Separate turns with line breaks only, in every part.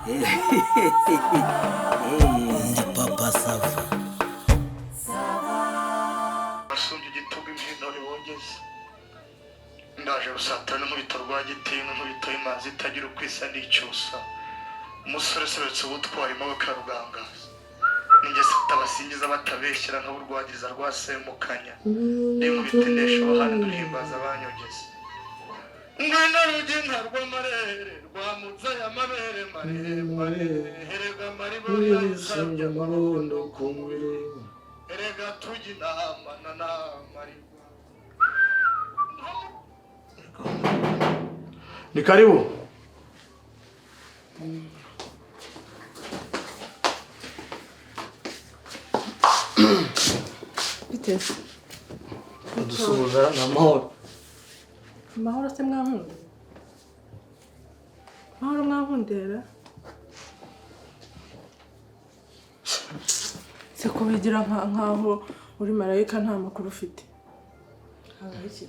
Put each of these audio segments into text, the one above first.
Ndi papa SAVA.
Basubye igitugu imbyinore bongeze. Ndaje rusatana mu bitorwa gitinga mu bitoye imanzi itagira ukwisa n'icyusa. Umusore seretse ubutwari maboko rugangaza. Ninjye sitabasingiza batabeshyira nka burwagiriza rwasemukanya. Ndi mu bitenesho bahana duhimbaza abanyogeze. Ngwino rugenda rw'amarere rwamutse amabere maremare herega maribo yisabye amarondo ku mubiri herega tujya inama na namaribo. Ni karibu.
Biteze.
Dusuhuza na mahoro.
Mahoro se mwankunda. Mahoro mwankundera. Se ko bigira nkaho uri marayika nta makuru ufite.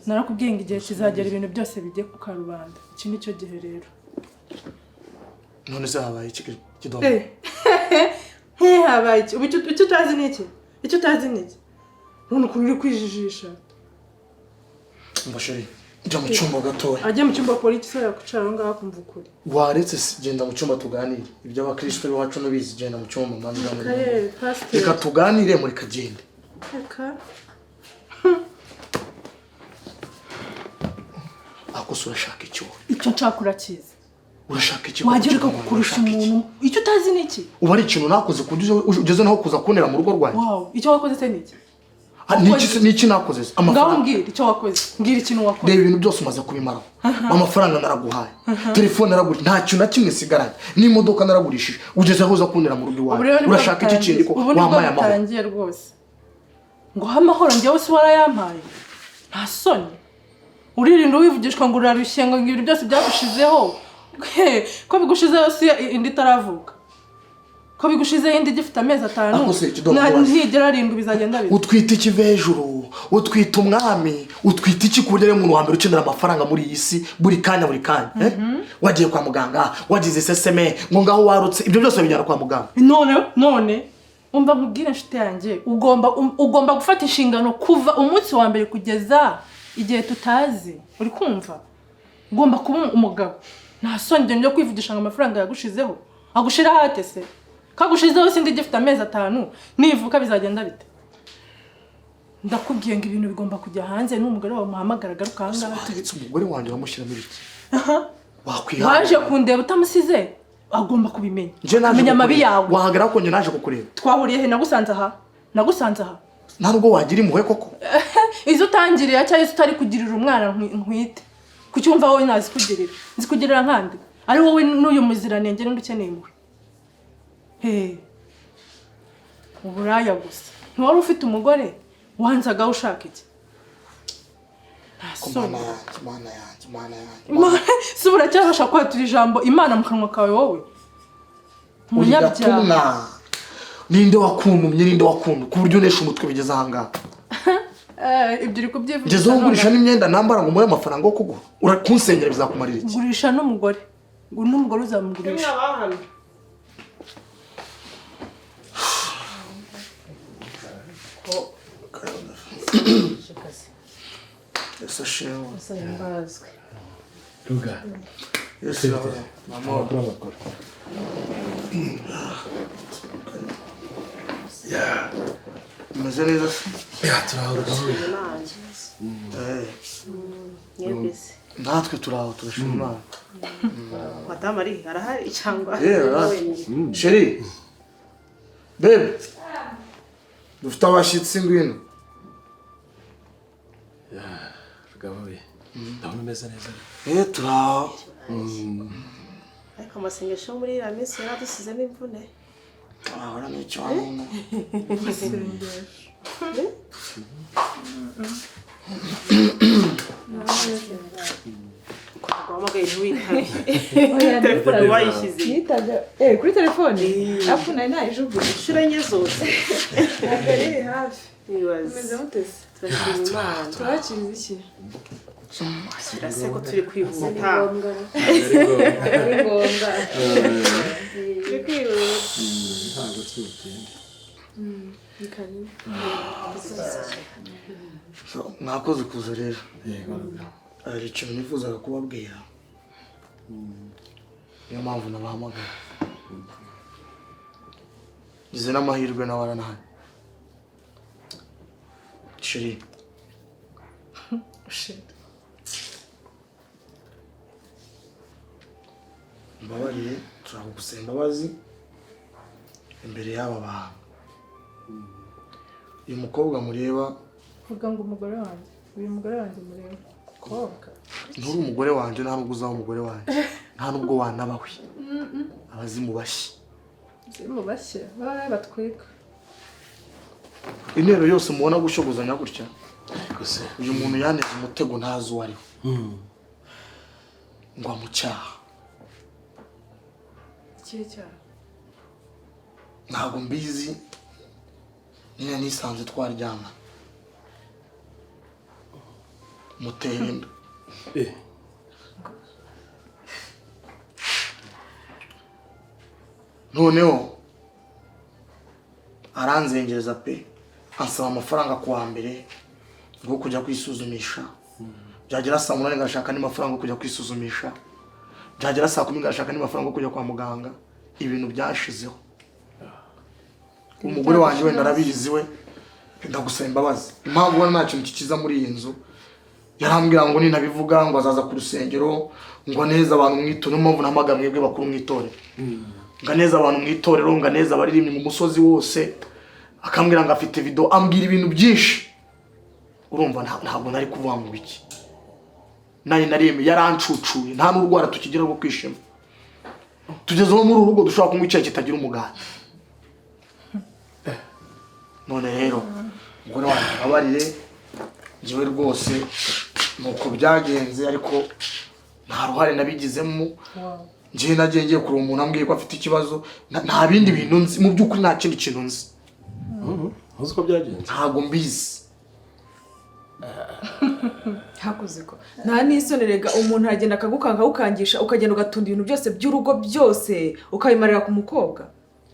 Narakubwiye ngo igihe kizagera ibintu byose bijye ku karubanda. Iki nicyo gihe rero.
None se habaye iki kidomo?
Habaye iki? Icyo utazi ni iki? Icyo utazi ni iki? None ukuntu uri kwijijisha.
Mbashiri. Jya mu cyumba gatoya.
Ajya mu cyumba polisi so yakucara ngaho kumva ukuri.
Waretse genda mu cyumba tuganire. Ibyo abakristo bacu no bizi genda mu cyumba manzi
ganire.
Reka tuganire muri kagende.
Reka.
Akosura shaka icyo.
Icyo nshaka urakiza.
Urashaka iki?
Wagereka kukurusha umuntu. Icyo utazi ni iki?
Uba ari ikintu nakoze ugeze naho kuza kunera mu rugo rwanjye.
Wow, icyo wakoze se ni iki?
Niki nakoze?
Ngaho mbwira icyo wakoze. Mbwira ikintu wakoze.
Reba ibintu byose umaze kubimaraho. Amafaranga naraguhaye. Telefone naragurishije. Nta kintu na kimwe sigaranye. N'imodoka naragurishije. Ugeze aho uza kunera mu rugo iwawe. Urashaka iki kindi ko wamaye amahoro?
Utangiye rwose. Ngo amahoro njyewe se warayampaye. Nta soni. Uririnda wivugishwa ngo urarushye ngo ibintu byose byagushizeho. Ko bigushizeho si indi taravuka. Ko bigushizeho indi gifite amezi 5. Ntigera arindwi bizagenda bize.
Utwita ikive hejuru, utwita umwami, utwita iki ku buryo umuntu wa mbere ukenera amafaranga muri iyi si buri kanya. Wagiye kwa muganga, wagize seseme, ngo ngaho warutse, ibyo byose bijyana kwa muganga.
None umva nkubwire nshuti yanjye, ugomba gufata inshingano kuva umunsi wa mbere kugeza igihe tutazi. Uri kumva? Ugomba kuba umugabo. Nta soni byo kwivugisha ngo amafaranga yagushizeho. Agushira hate se? Kagushizeho sindi gifite amezi 5. Nivuka bizagenda bite? Ndakubwiye ngo ibintu bigomba kujya hanze n'umugore wawe muhamagara garuka hanga
tubitse umugore wanjye wamushyiramo ibiki.
Waje kundeba utamusize agomba kubimenya. Menya amabi yawe.
Wahagara ko nje naje kukureba.
Twahuriye he? Nagusanze aha.
Ntabwo wagira impuhwe koko.
Izo utangiriye cyangwa izo utari kugirira umwana nkwite. Kucyumva wowe nazikugirira. Nzikugirira nkandi. Ari wowe n'uyu muziranenge n'undi ukeneye impuhwe. Uburaya gusa. Ntiwari ufite umugore wanzaga ushaka iki?
Mana yanjye.
Subura cyabasha kwatura ijambo Imana mu kanwa kawe wowe.
Munyabyaha. Ninde wakuntumye ku buryo unesha umutwe bigeze ahanga.
Ibyo uri kubyivuga.
Ngeze ugurisha n'imyenda nambara ngo muhe amafaranga yo kugura. Urakunsengera bizakumarira iki?
Gurisha n'umugore. Ngo n'umugore uzamugurisha.
Esa shewe.
Esa yambazwe.
Ruga.
Esa mama
turabakora. Ya.
Meze neza.
Ya turahura.
Yebese.
Natwe turaho turashima Imana.
Madame ari arahari cyangwa
Sheri. Babe. Dufite abashyitsi ngwino.
Ya, rugaboye. Ndabona meze neza.
Turaho.
Ariko amasengesho muri iriya minsi yaradusizemo imvune.
Ahora ni cyane.
Kwamagaye ntiwitabe. Telefone wayishyize.
Nitaga kuri telefone. Afu nari ijugu.
Inshuro enye zose.
Agari hafi.
Nibaze.
Meze mutese.
Turashima Imana.
Turakiriza iki?
Birase ko turi kwihuta.
Ari ngombwa.
tugende.
mwakoze kuza rero.
Yego Ruga.
Hari ikintu nifuzaga kubabwira. Niyo mpamvu nabahamagaye. Ngize n'amahirwe nawe aranahaye. Sheri. Mbabariye turashaka gusaba imbabazi imbere y'aba bantu. Uyu mukobwa mureba
vuga ngo umugore wanjye uyu mugore wanjye mureba koga
nturi umugore wanjye nta nubwo uzaba umugore wanjye nta nubwo wanabawe abazimu bashye
zimu bashye baba batwika
intero yose mubona gushogozanya gutya
Gusa
uyu muntu yaneze umutego ntazi uwo ari we ngo amucyaha
ikihe cyaha
ntabwo mbizi nyine nisanze twaryama mutera inda noneho aranzengereza pe ansaba amafaranga kuwa mbere ngo kujya kwisuzumisha byagera saa 8 ngashaka ni mafaranga kujya kwisuzumisha byagera saa 10 ngashaka ni mafaranga kujya kwa muganga ibintu byashizeho umugore wanjye wenda arabizi we ndagusaba imbabazi impamvu ubona nta kintu kikiza muri iyi nzu yarambwira ngo ninabivuga ngo azaza ku rusengero ngo neza abantu mwitore mpamvu namaga mwebwe bakuru mwitore ngo neza abantu mwitorero ngo neza baririmbye mu musozi wose akambwira ngo afite video ambwira ibintu byinshi urumva ntabwo nari kuvuga ngo biki nari nareme yarancucuye nta n'urwara tukigira rwo kwishima tugezeho muri urugo dushobora kunywa icyayi kitagira umuganda none rero umugore wanjye abarire ngiwe rwose nuko byagenze ariko nta ruhare nabigizemo ngiye nagiye kureba umuntu ambwiye ko afite ikibazo nta bindi bintu nzi mu by'ukuri nta kindi kintu nzi
uzi ko byagenze
ntabwo mbizi
hakuze ko nta nisonerega umuntu aragenda akagukanga ukangisha ukagenda ugatunda ibintu byose by'urugo byose ukabimarira ku mukobwa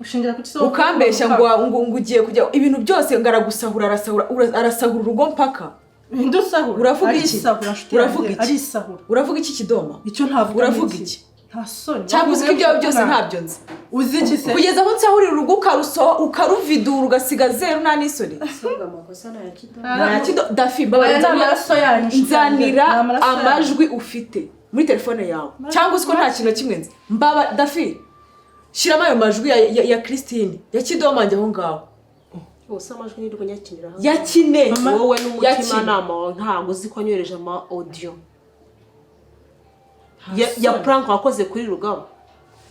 ushingira ku kiso
ukambeshya ngo ugiye kujya ibintu byose ngaragusahura arasahura urugo mpaka
ndusahura
uravuga iki uravuga iki
arisahura
uravuga iki kidoma
icyo ntavuga
uravuga iki
nta soni
cyangwa uzi ko ibyo byose ntabyo nzi
uzi iki se
kugeza aho nsahurira urugo ukaruvidura ugasiga zero nta n'isoni dafi nzanira amajwi ufite muri telefone yawe cyangwa uzi ko nta kintu kimwe nzi dafi shyiramo ayo majwi ya Christine ya Kidoma njye aho ngaho
Usa amajwi nirwo nyakinira hamwe
yakine
wowe n'umutima nama wawe ntabwo uzi ko nyohereje ama audio ya prank wakoze kuri Rugaba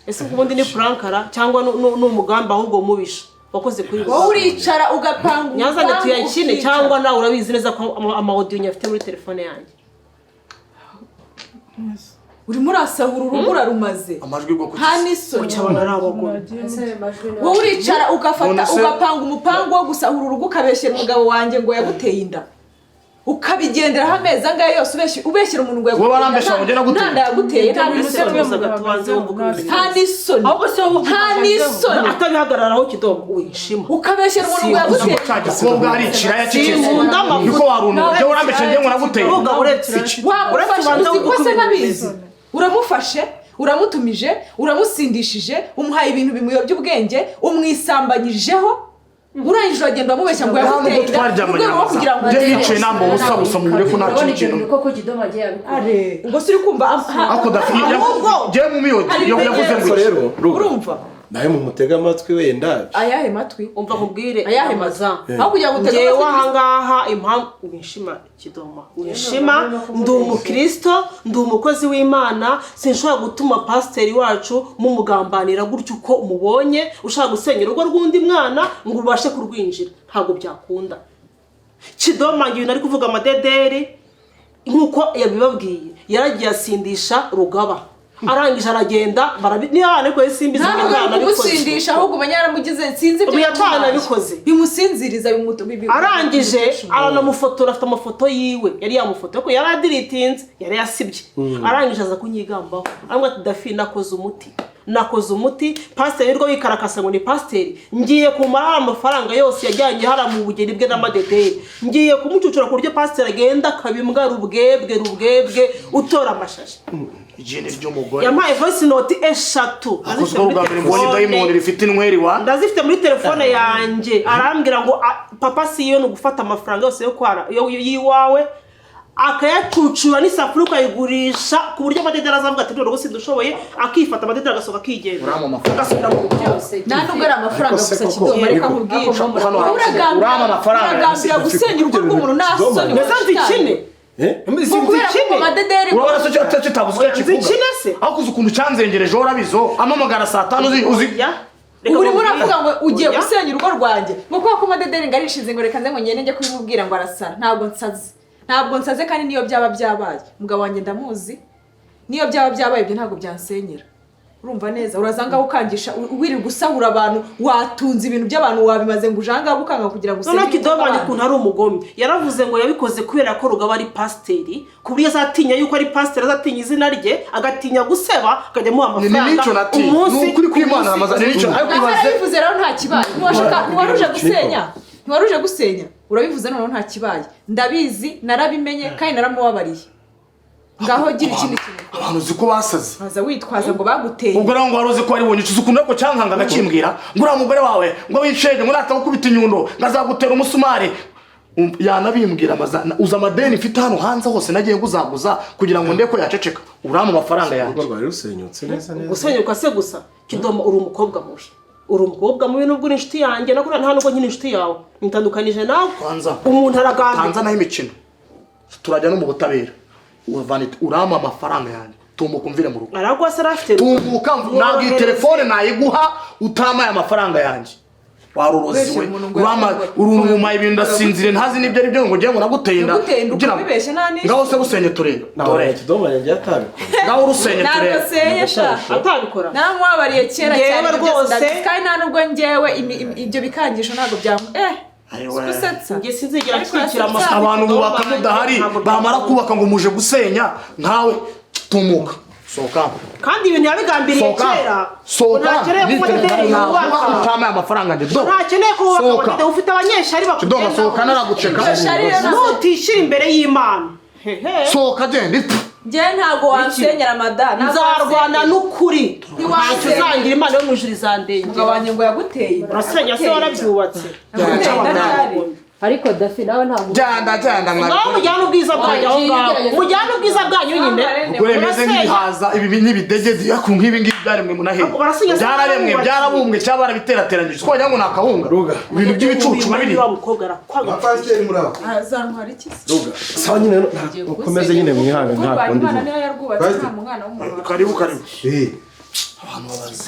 ese ubundi ni prankara cyangwa n'umugamba ahubwo mubisha wakoze kuri Rugaba
wowe uricara ugapanga
nyazane tuyakine cyangwa nawe urabizi neza ko ama audio nyafite muri telefone yanjye
urimo urasahura urugo urarumaze
amajwi bwo
nta n'isoni
cyabona ari abagore
wowe uricara ugapanga umupango wo gusahura urugo ukabeshyera umugabo wanjye ngo yaguteye inda ukabigenderaho amezi angahe yose ubeshyira umuntu ngo yaguteye nta n'isoni nta n'isoni
atabihagararaho Kidoma wishima
ukabeshyera umuntu ngo yaguteye
umukobwa ari ikiraya cy'ikezi niko waruntu byo urambeshe ngiye ngo naguteye
wamufashe uzi ko se nabizi uramufashe uramutumije uramusindishije umuhaye ibintu bimuyobya ubwenge umwisambanyijeho urangije uragenda amubeshya ngo yaguteye inda kugira ngo
yicaye namba ubusa mu bureko nta kintu
koko Kidoma agiye abikora
ubwo se uri kumva
ako dafiye ngiye mu miyodi yavuze ngo
rero
urumva
nawe mu mutega amatwi wenda
ayahe matwi
umva kubwire
ayahe maza aho kugira ngo utege
ngewe ahangaha impamvu wishima Kidoma wishima ndi umukristo ndi umukozi w'Imana sinshobora gutuma pasiteri wacu mumugambanira gutyo uko umubonye ushaka gusenyera urugo rw'undi mwana ngo ubashe kurwinjira ntabwo byakunda Kidoma ngiye nari kuvuga amadederi nkuko yabibabwiye yaragiye asindisha Rugaba arangije aragenda niba abana ariko simbizi
umwana bimusindisha ahubwo umenya yaramugize sinzi
ibyo yatwana bikoze
bimusinziriza
arangije aranamufotora afite amafoto yiwe yari yamufoto ko yari adiritinze yari yasibye arangije aza kunyigambaho arambwa ati dafi nakoze umuti nakoze umuti pasiteri nirwo wikarakasa ngo ni pasiteri ngiye kumara amafaranga yose yajyanye hara mu bugeni bwe n'amadederi ngiye kumucucura ku buryo pasiteri agenda akabimbwa rubwebwe utora amashashi
igeni ry'umugore
yampaye voice note 3
akozwe ubwa mbere mbonye dayimoni rifite intweri wa
ndazifite muri telefone yanjye arambwira ngo papa siyo no gufata amafaranga yose yo kwara yiwawe akayacucura n'isafuriya ukayigurisha ku buryo amadederi azavuga ati rero gusa dushoboye akifata amadederi agasohoka akigenda agasubira mu byose
ntabwo ari amafaranga gusa kidoma reka nkubwire
urama amafaranga
uragambira gusenya urugo rw'umuntu nasoni
nzikine
urabona se cyo kitabuze kivuga aho kuza ukuntu cyanzengereje urabizo amamagara saa 5 uzi
uri muravuga ngo ugiye gusenya urugo rwanjye ngo kuko ko madederi ngarishize ngo reka nze ngo ngende njye kubimubwira ngo arasara ntabwo nsaze kandi niyo byaba byabaye mugabo wanjye ndamuzi niyo byaba byabaye ibyo ntabwo byansenyera urumva neza urazanga ukangisha wiri gusahura abantu watunze ibintu by'abantu wabimaze ngo ujanga gukanga kugira ngo
usenge kidobanye kuntu ari umugome yaravuze ngo yabikoze kubera ko rugaba ari pasiteri kuburyo azatinya yuko ari pasiteri azatinya izina rye agatinya guseba akajya mu amafaranga
umunsi kuri kwimana amazana nico
bivuze rero nta kibaye ntiwaruje gusenya urabivuze noneho nta kibaye ndabizi narabimenye kandi naramubabariye ngaho gira ikindi kintu
abantu ziko basaze
baza witwaza ngo baguteye
ubwo rero ngo waroze ko ari wonyucuza ukuntu ko cyankanga gakimbwira ngo ura mugore wawe ngo wicenge ngo natagukubita inyundo ngazagutera umusumari yanabimbwira amazana uza amadeni mfite hano hanze hose nagiye nguzaguza kugira ngo ndeko yaceceka urama amafaranga yanjye
urwo rwari rusenyutse neza
gusenyuka se gusa kidoma uri umukobwa mubi nubwo uri inshuti yanjye nakora nta nubwo nyine inshuti yawe ntandukanije nawe umuntu aragambye
tanza naho imikino turajya no mu butabera urama amafaranga yanjye tumuka umvire mu rugo
aragwase arafite
tumuka nabwi telefone nayiguha utamaye amafaranga yanjye waruroziwe urama urumuma ibintu ndasinzire ntazi nibyo ari byo ngo ngiye ngo naguteye inda
ugira bibeshe nani
ngaho se gusenye turebe
dore kidoma yanjye atabikora
ngaho urusenye turebe
narusenye sha
atabikora
naramubabariye kera cyane
rwose
kandi nta nubwo ngewe ibyo bikangisho ntabwo byamu
nge sinzigera twikira
abantu bubaka mudahari bamara kubaka ngo muje gusenya nkawe tumuka soka
kandi ibintu yabigambiriye kera ntakeneye ko madederi yubaka
utamaye amafaranga nje do
ntakeneye ko wubaka ufite abanyeshari
bakugenda soka naraguceka
nutishira imbere y'Imana
soka gende
nge ntabwo wansenyera madana
nzarwana n'ukuri ntacyo uzangira Imana yo mu ijuru izandenge
ngabanye ngo yaguteye
urasenya se warabyubatse
ariko dafi nawe ntabwo
janda
ngaho mujyana ubwiza bwanyu aho ngaho mujyana ubwiza bwanyu nyine
ubwo remeze nk'ibihaza ibi n'ibidegezi ku nk'ibi ngibi byaremwe munahera byararemwe byarabumbwe cyangwa barabiterateranyije twajya ngo nakahunga ibintu by'ibicucu babiri
pasiteri muraba
azantwara iki
ruga sawa nyine ukomeze nyine mwihanga nta kundi
niyo yarwubatse nta mwana w'umuntu
karibu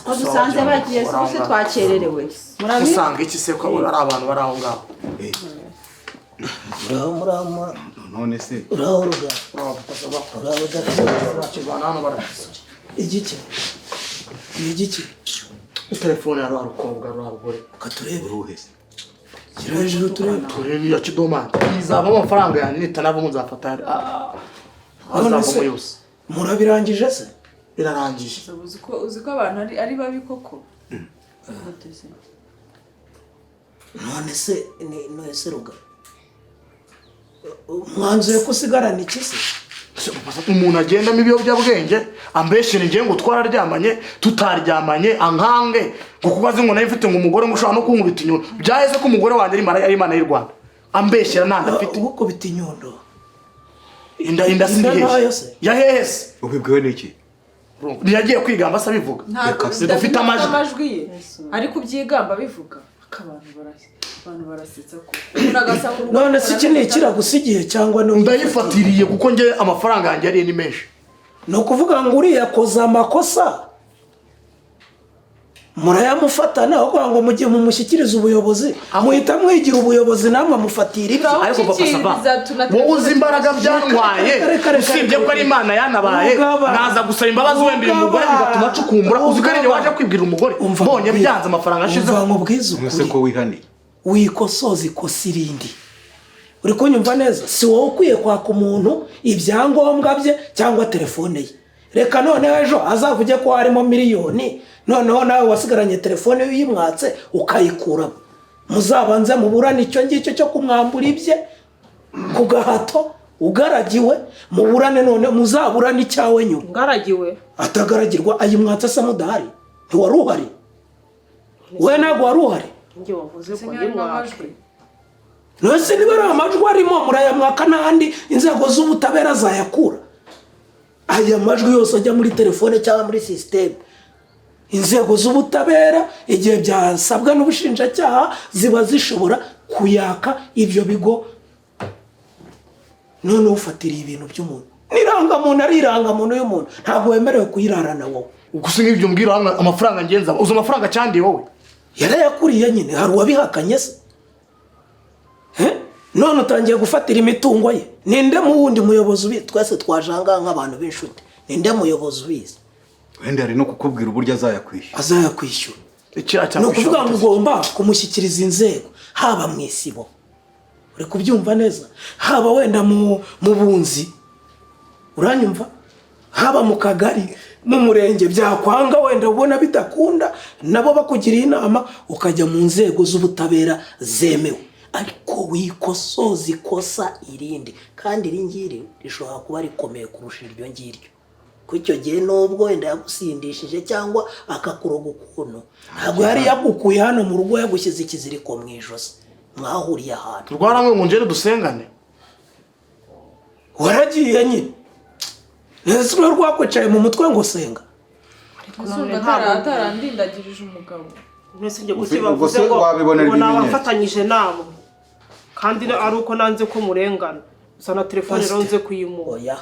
ko dusanze bagiye se twakererewe
musanga iki se ko ari abantu bari aho ngaho
Uraho
none se
uraho ruga igiki
telefone ya rukobwa rugore
katurebe
uruhese
gira hejuru
turebe ya kidoma izaba amafaranga yanjye nitanava mu nzafata azava yose
murabirangije se
birarangije
uzi ko abantu ari babi koko
none se ruga mwanzuye ko usigarana iki se
umuntu agendamo ibiyobyabwenge ambeshere ngiye ngo twararyamanye tutaryamanye ankange ngo kubaze ngo nayo mfite ngo umugore ngo ushobora no kunkubita inyundo byaheze ko umugore wanjye ari Imana y'u Rwanda ambeshyera nta afite
ugukubita inyundo
inda sindihe yahese
ubibwiwe n'iki
ntiyagiye kwigamba se abivuga dufite
amajwi ye ariko byigamba bivuga akabantu barasetsa ko
none se iki ni ikiragusigiye cyangwa
ndayifatiriye kuko nge amafaranga yanjye ari ni menshi
ni ukuvuga ngo uriya akoze amakosa murayamufatana ahubwo ngo mugiye mumushyikirize ubuyobozi muhita mwigira ubuyobozi namwe amufatira ibyo
ariko papa sava wowe uzi imbaraga byantwaye usibye ko ari Imana yanabaye naza gusaba imbabazi wembira umugore bigatuma acukumbura uzi ko ari waje kwibwira umugore mbonye byanze amafaranga ashize
umva nkubwiza
ukuri ko wihaniye
wikosoza ikosa irindi uri kunyumva neza si wowe ukwiye kwaka umuntu ibyangombwa bye cyangwa telefone ye reka noneho ejo azavuge ko harimo miliyoni noneho nawe wasigaranye telefone uyimwatse ukayikuramo muzabanze muburane icyo ngicyo cyo kumwambura ibye ku gahato ugaragiwe muburane none muzaburane icyawe nyuma
ngaragiwe
atagaragirwa ayimwatse se mudahari ntiwari uhari we ntabwo wari uhari
njye wavuze ko ndi mwajwe
nose niba ari amajwi arimo murayamwaka n'ahandi inzego z'ubutabera zayakura aya majwi yose ajya muri telefone cyangwa muri sisiteme inzego z'ubutabera igihe byasabwa n'ubushinjacyaha ziba zishobora kuyaka ibyo bigo none ufatiriye ibintu by'umuntu n'irangamuntu ari irangamuntu y'umuntu ntabwo wemerewe kuyirarana wowe
gusa nk'ibyo mbwira amafaranga ngenza uzi amafaranga cyandiye wowe
yarayakuriye nyine hari uwabihakanye se none utangiye gufatira imitungo ye ninde mu wundi muyobozi ubizi twese twajanga nk'abantu b'inshuti ninde muyobozi ubizi
wenda ari no kukubwira uburyo
azayakwishyura ni ukuvuga ngo ugomba kumushyikiriza inzego haba mu isibo uri kubyumva neza haba wenda mu bunzi uranyumva haba mu kagari mu murenge byakwanga wenda ubona bidakunda nabo bakugiriye inama ukajya mu nzego z'ubutabera zemewe ariko wikosoza ikosa irindi kandi iri ngiri rishobora kuba rikomeye kurusha iryo ngiryo ko icyo gihe nubwo wenda yagusindishije cyangwa akakuroga ukuntu ntabwo yari yagukuye hano mu rugo yagushyize ikiziriko mu ijosi mwahuriye ahantu
turwaramwe mu njere dusengane
waragiye nyine nese uru rwakwicaye mu mutwe ngo senga
atarandindagirije umugabo
mwese njye gusa bavuze ngo nabafatanyije nabo kandi ari uko nanze ko murengana gusa na telefone ronze kuyimuha
oya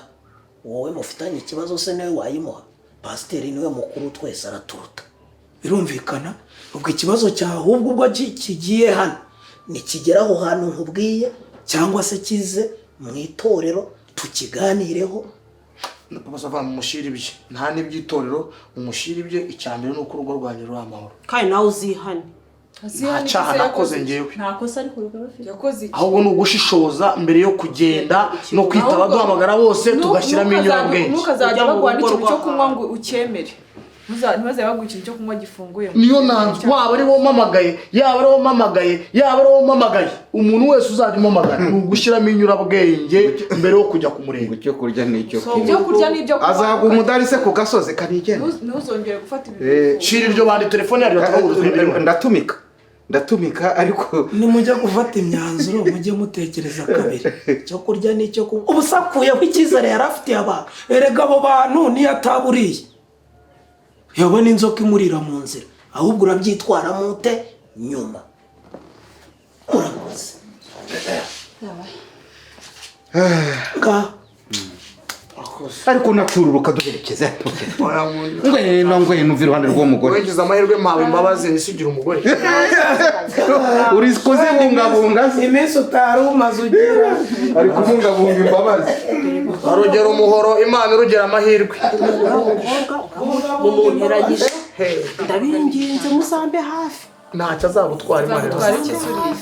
wowe mufitanye ikibazo se nawe wayimuha pasiteri niwe mukuru twese araturuta birumvikana ubwo ikibazo cyawe ahubwo ubwo kigiye hano nikigeraho hantu nkubwiye cyangwa se kize mu itorero tukiganireho
papa mumushyira ibye nta n'iby'itorero mumushyira ibye icyambere ni uko urugo rwanyu ruri amahoro
kandi nawe uzihane
nta cyaha nakoze njyewe
nta kosa ariko rugafite
yakoze iki
ahubwo ni ugushishoza mbere yo kugenda no kwita abaduhamagara bose tugashyiramo inyurabwenge
ntukazajya baguha n'ikintu cyo kunywa ngo ucyemere ntibaze baguha ikintu cyo kunywa gifunguye
niyo nanjye waba ari wowe mpamagaye yaba ari wowe mpamagaye yaba ari wowe mpamagaye umuntu wese uzajya umpamagara ni ugushyiramo inyurabwenge mbere yo kujya ku murenge
icyo kurya n'icyo
ibyo kurya n'ibyo kunywa
azaguha umudari se ku gasozi kanigenda
ntuzongere gufata ibintu
shira iryo bandi telefone yaryo
ndatumika ariko
nimujya gufata imyanzuro mujye mutekereza kabiri cyo kurya n'icyo kunywa ubusakuyeho icyizere yari afitiye abantu erega abo bantu niyo ataburiye yabona inzoka imurira mu nzira ahubwo urabyitwaramo ute nyuma urakoze
ariko natururuka duherekeze ngweno umva iruhande rw'umugore
wagize amahirwe mpawe imbabazi nisigira umugore
uri kuzibungabunga
iminsi utari umaze ugira
ari kubungabunga imbabazi
arugera umuhoro imana urugera amahirwe
mumuheragije ndabinginze musambe hafi
ntacyo azagutwara imana
twari ikisuriye